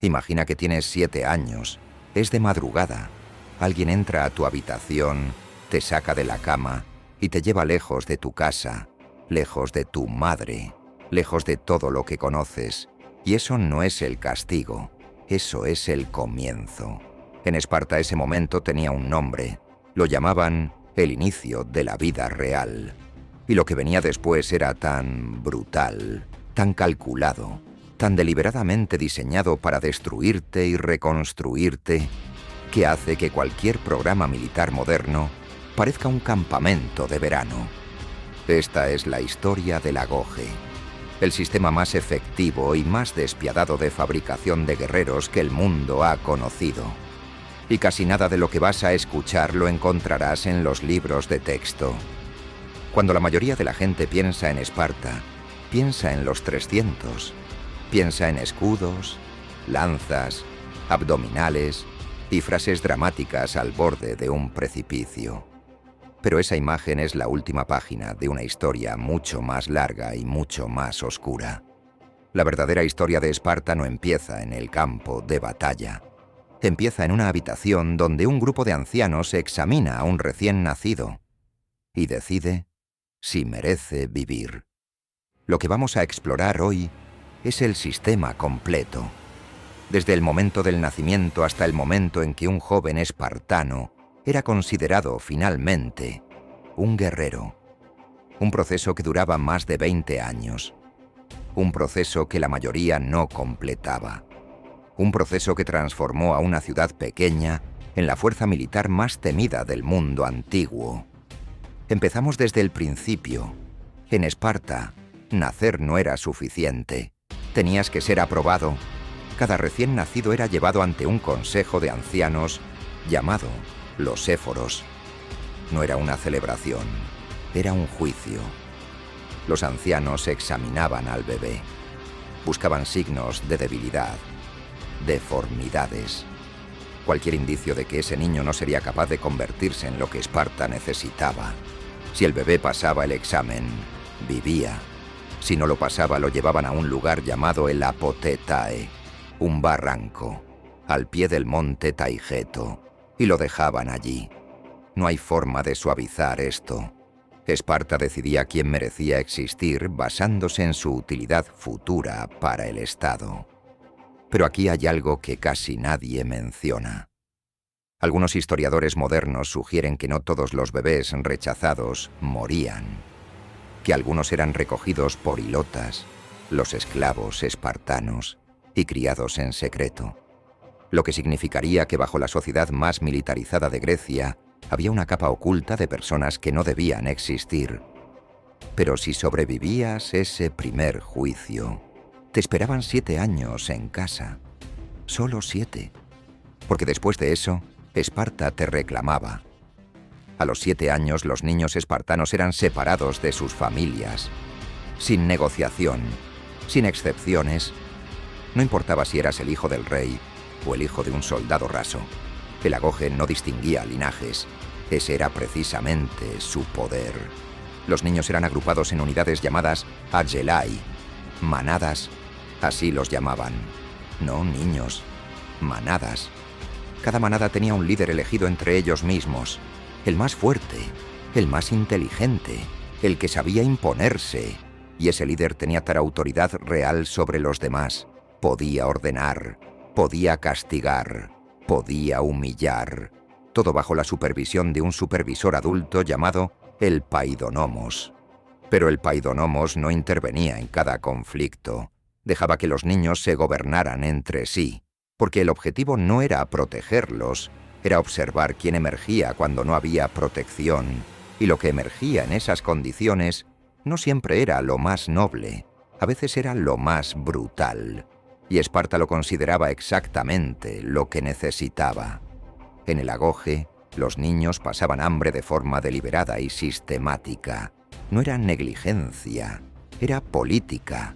Imagina que tienes 7 años, es de madrugada, alguien entra a tu habitación, te saca de la cama y te lleva lejos de tu casa, lejos de tu madre, lejos de todo lo que conoces. Y eso no es el castigo, eso es el comienzo. En Esparta ese momento tenía un nombre, lo llamaban el inicio de la vida real. Y lo que venía después era tan brutal, tan calculado, tan deliberadamente diseñado para destruirte y reconstruirte, que hace que cualquier programa militar moderno parezca un campamento de verano. Esta es la historia del Agoge, el sistema más efectivo y más despiadado de fabricación de guerreros que el mundo ha conocido. Y casi nada de lo que vas a escuchar lo encontrarás en los libros de texto. Cuando la mayoría de la gente piensa en Esparta, piensa en los 300, piensa en escudos, lanzas, abdominales y frases dramáticas al borde de un precipicio. Pero esa imagen es la última página de una historia mucho más larga y mucho más oscura. La verdadera historia de Esparta no empieza en el campo de batalla. Empieza en una habitación donde un grupo de ancianos examina a un recién nacido y decide si merece vivir. Lo que vamos a explorar hoy es el sistema completo, desde el momento del nacimiento hasta el momento en que un joven espartano era considerado finalmente un guerrero. Un proceso que duraba más de 20 años. Un proceso que la mayoría no completaba. Un proceso que transformó a una ciudad pequeña en la fuerza militar más temida del mundo antiguo. Empezamos desde el principio. En Esparta, nacer no era suficiente. Tenías que ser aprobado. Cada recién nacido era llevado ante un consejo de ancianos llamado los éforos. No era una celebración, era un juicio. Los ancianos examinaban al bebé. Buscaban signos de debilidad, deformidades. Cualquier indicio de que ese niño no sería capaz de convertirse en lo que Esparta necesitaba. Si el bebé pasaba el examen, vivía. Si no lo pasaba, lo llevaban a un lugar llamado el Apotetae, un barranco, al pie del monte Taigeto, y lo dejaban allí. No hay forma de suavizar esto. Esparta decidía quién merecía existir basándose en su utilidad futura para el Estado. Pero aquí hay algo que casi nadie menciona. Algunos historiadores modernos sugieren que no todos los bebés rechazados morían, que algunos eran recogidos por hilotas, los esclavos espartanos, y criados en secreto, lo que significaría que bajo la sociedad más militarizada de Grecia había una capa oculta de personas que no debían existir. Pero si sobrevivías ese primer juicio, te esperaban 7 años en casa, solo 7, porque después de eso, Esparta te reclamaba. A los 7 años los niños espartanos eran separados de sus familias, sin negociación, sin excepciones. No importaba si eras el hijo del rey o el hijo de un soldado raso. El Agoge no distinguía linajes. Ese era precisamente su poder. Los niños eran agrupados en unidades llamadas Agelai, manadas, así los llamaban. No niños, manadas. Cada manada tenía un líder elegido entre ellos mismos, el más fuerte, el más inteligente, el que sabía imponerse, y ese líder tenía tal autoridad real sobre los demás. Podía ordenar, podía castigar, podía humillar, todo bajo la supervisión de un supervisor adulto llamado el Paidonomos. Pero el Paidonomos no intervenía en cada conflicto, dejaba que los niños se gobernaran entre sí, porque el objetivo no era protegerlos, era observar quién emergía cuando no había protección, y lo que emergía en esas condiciones no siempre era lo más noble, a veces era lo más brutal. Y Esparta lo consideraba exactamente lo que necesitaba. En el Agoge, los niños pasaban hambre de forma deliberada y sistemática. No era negligencia, era política.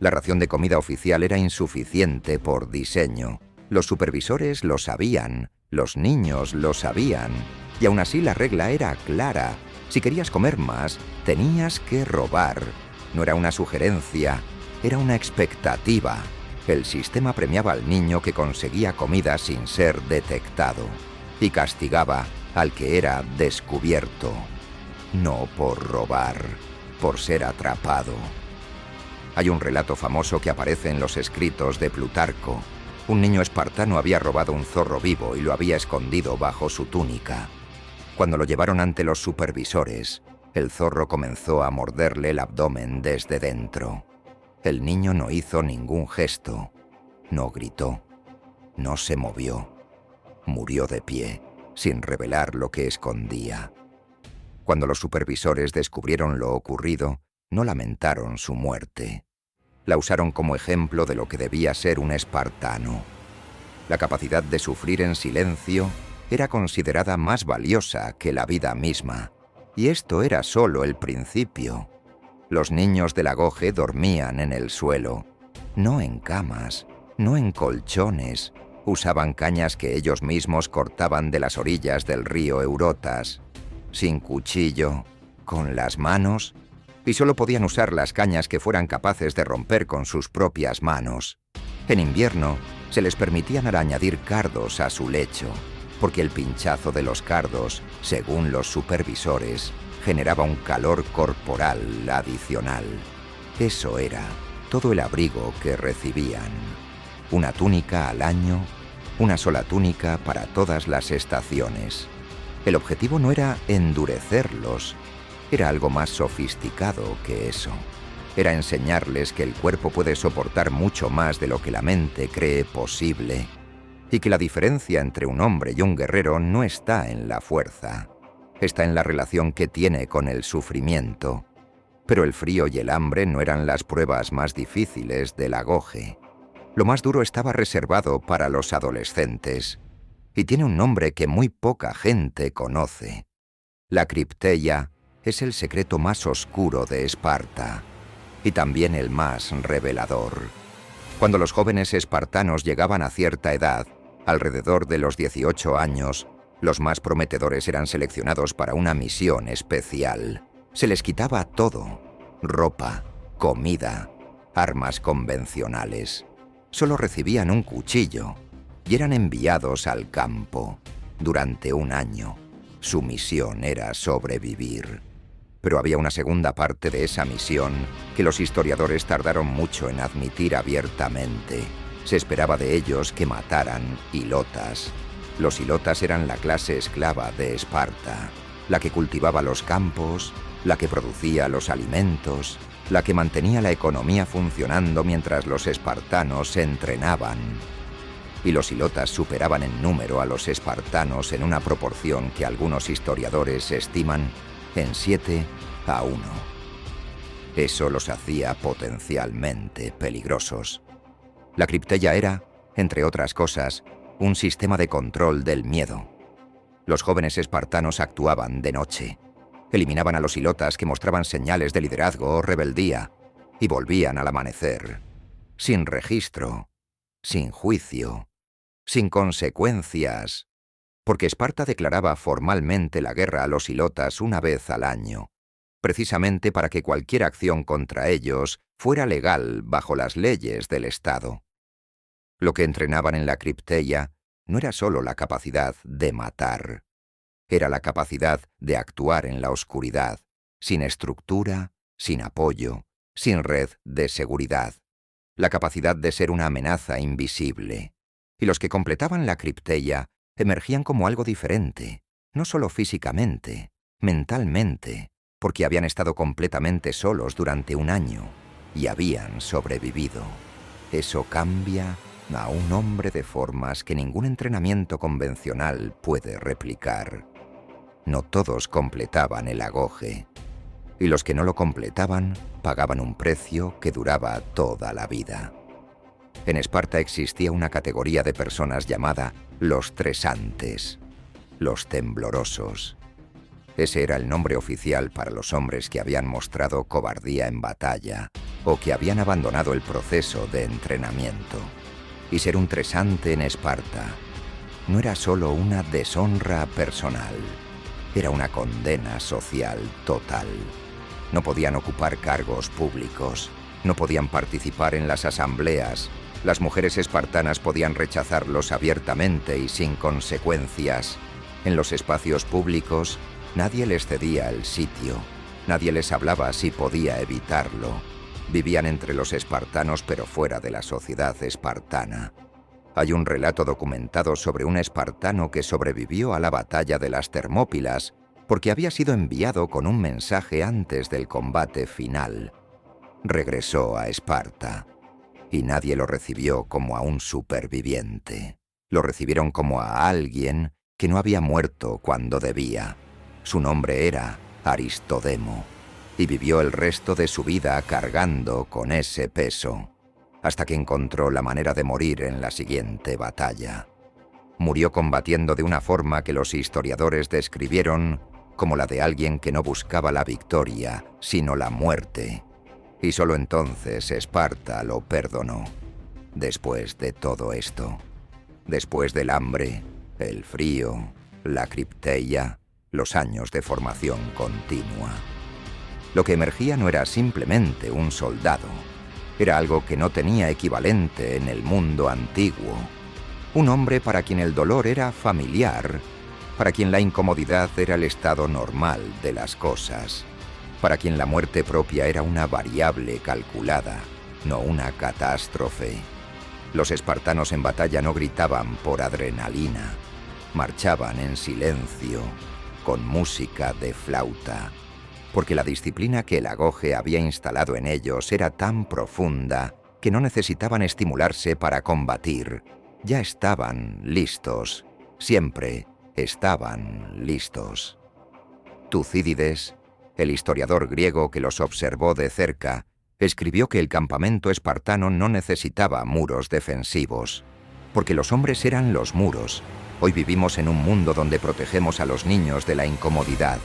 La ración de comida oficial era insuficiente por diseño. Los supervisores lo sabían, los niños lo sabían, y aún así la regla era clara. Si querías comer más, tenías que robar. No era una sugerencia, era una expectativa. El sistema premiaba al niño que conseguía comida sin ser detectado y castigaba al que era descubierto, no por robar, por ser atrapado. Hay un relato famoso que aparece en los escritos de Plutarco. Un niño espartano había robado un zorro vivo y lo había escondido bajo su túnica. Cuando lo llevaron ante los supervisores, el zorro comenzó a morderle el abdomen desde dentro. El niño no hizo ningún gesto, no gritó, no se movió. Murió de pie, sin revelar lo que escondía. Cuando los supervisores descubrieron lo ocurrido, no lamentaron su muerte. La usaron como ejemplo de lo que debía ser un espartano. La capacidad de sufrir en silencio era considerada más valiosa que la vida misma. Y esto era solo el principio. Los niños del Agoge dormían en el suelo, no en camas, no en colchones. Usaban cañas que ellos mismos cortaban de las orillas del río Eurotas, sin cuchillo, con las manos, y solo podían usar las cañas que fueran capaces de romper con sus propias manos. En invierno, se les permitían añadir cardos a su lecho, porque el pinchazo de los cardos, según los supervisores, generaba un calor corporal adicional. Eso era todo el abrigo que recibían. Una túnica al año, una sola túnica para todas las estaciones. El objetivo no era endurecerlos, era algo más sofisticado que eso. Era enseñarles que el cuerpo puede soportar mucho más de lo que la mente cree posible, y que la diferencia entre un hombre y un guerrero no está en la fuerza, está en la relación que tiene con el sufrimiento. Pero el frío y el hambre no eran las pruebas más difíciles del Agoge. Lo más duro estaba reservado para los adolescentes, y tiene un nombre que muy poca gente conoce. La cripteia es el secreto más oscuro de Esparta, y también el más revelador. Cuando los jóvenes espartanos llegaban a cierta edad, alrededor de los 18 años, los más prometedores eran seleccionados para una misión especial. Se les quitaba todo: ropa, comida, armas convencionales. Solo recibían un cuchillo y eran enviados al campo durante un año. Su misión era sobrevivir. Pero había una segunda parte de esa misión que los historiadores tardaron mucho en admitir abiertamente. Se esperaba de ellos que mataran hilotas. Los hilotas eran la clase esclava de Esparta, la que cultivaba los campos, la que producía los alimentos, la que mantenía la economía funcionando mientras los espartanos se entrenaban. Y los hilotas superaban en número a los espartanos en una proporción que algunos historiadores estiman en 7 a 1. Eso los hacía potencialmente peligrosos. La cripteia era, entre otras cosas, un sistema de control del miedo. Los jóvenes espartanos actuaban de noche. Eliminaban a los hilotas que mostraban señales de liderazgo o rebeldía y volvían al amanecer, sin registro, sin juicio, sin consecuencias, porque Esparta declaraba formalmente la guerra a los hilotas una vez al año, precisamente para que cualquier acción contra ellos fuera legal bajo las leyes del Estado. Lo que entrenaban en la cripteia no era solo la capacidad de matar, era la capacidad de actuar en la oscuridad, sin estructura, sin apoyo, sin red de seguridad, la capacidad de ser una amenaza invisible. Y los que completaban la cripteia emergían como algo diferente, no solo físicamente, mentalmente, porque habían estado completamente solos durante un año y habían sobrevivido. Eso cambia a un hombre de formas que ningún entrenamiento convencional puede replicar. No todos completaban el Agoge, y los que no lo completaban pagaban un precio que duraba toda la vida. En Esparta existía una categoría de personas llamada los tresantes, los temblorosos. Ese era el nombre oficial para los hombres que habían mostrado cobardía en batalla o que habían abandonado el proceso de entrenamiento. Y ser un tresante en Esparta no era solo una deshonra personal, era una condena social total. No podían ocupar cargos públicos, no podían participar en las asambleas, Las mujeres espartanas podían rechazarlos abiertamente y sin consecuencias. En los espacios públicos, nadie les cedía el sitio. Nadie les hablaba si podía evitarlo. Vivían entre los espartanos pero fuera de la sociedad espartana. Hay un relato documentado sobre un espartano que sobrevivió a la batalla de las Termópilas porque había sido enviado con un mensaje antes del combate final. Regresó a Esparta y nadie lo recibió como a un superviviente. Lo recibieron como a alguien que no había muerto cuando debía. Su nombre era Aristodemo y vivió el resto de su vida cargando con ese peso, hasta que encontró la manera de morir en la siguiente batalla. Murió combatiendo de una forma que los historiadores describieron como la de alguien que no buscaba la victoria, sino la muerte. Y solo entonces Esparta lo perdonó. Después de todo esto, después del hambre, el frío, la cripteia, los años de formación continua. Lo que emergía no era simplemente un soldado. Era algo que no tenía equivalente en el mundo antiguo. Un hombre para quien el dolor era familiar, para quien la incomodidad era el estado normal de las cosas, para quien la muerte propia era una variable calculada, no una catástrofe. Los espartanos en batalla no gritaban por adrenalina, marchaban en silencio, con música de flauta, porque la disciplina que el Agoge había instalado en ellos era tan profunda que no necesitaban estimularse para combatir. Ya estaban listos, siempre estaban listos. Tucídides, el historiador griego que los observó de cerca, escribió que el campamento espartano no necesitaba muros defensivos, porque los hombres eran los muros. Hoy vivimos en un mundo donde protegemos a los niños de la incomodidad,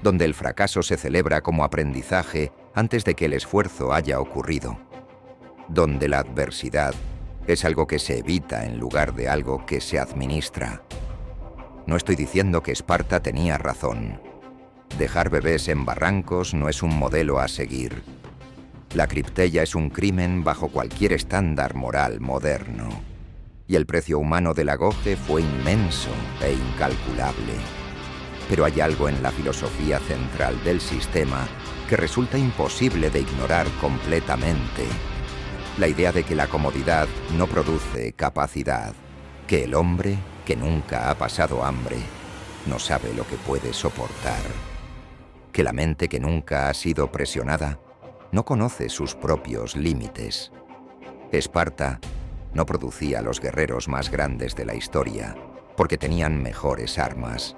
donde el fracaso se celebra como aprendizaje antes de que el esfuerzo haya ocurrido, donde la adversidad es algo que se evita en lugar de algo que se administra. No estoy diciendo que Esparta tenía razón. Dejar bebés en barrancos no es un modelo a seguir. La cripteia es un crimen bajo cualquier estándar moral moderno. Y el precio humano del Agoge fue inmenso e incalculable. Pero hay algo en la filosofía central del sistema que resulta imposible de ignorar completamente. La idea de que la comodidad no produce capacidad, que el hombre, que nunca ha pasado hambre, no sabe lo que puede soportar, que la mente que nunca ha sido presionada no conoce sus propios límites. Esparta no producía los guerreros más grandes de la historia porque tenían mejores armas.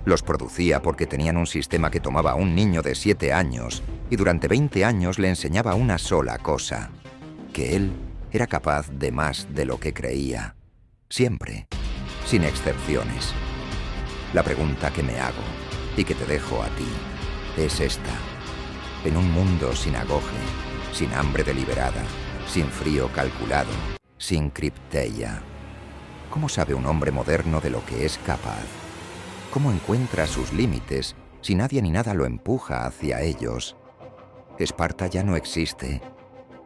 Los producía porque tenían un sistema que tomaba a un niño de 7 años y durante 20 años le enseñaba una sola cosa, que él era capaz de más de lo que creía, siempre, sin excepciones. La pregunta que me hago y que te dejo a ti es esta. En un mundo sin Agoge, sin hambre deliberada, sin frío calculado, sin cripteia, ¿cómo sabe un hombre moderno de lo que es capaz? ¿Cómo encuentra sus límites si nadie ni nada lo empuja hacia ellos? Esparta ya no existe,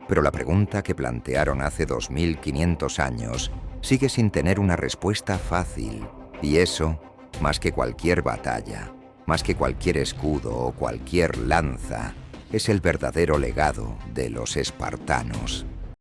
pero la pregunta que plantearon hace 2500 años sigue sin tener una respuesta fácil, y eso, más que cualquier batalla, más que cualquier escudo o cualquier lanza, es el verdadero legado de los espartanos.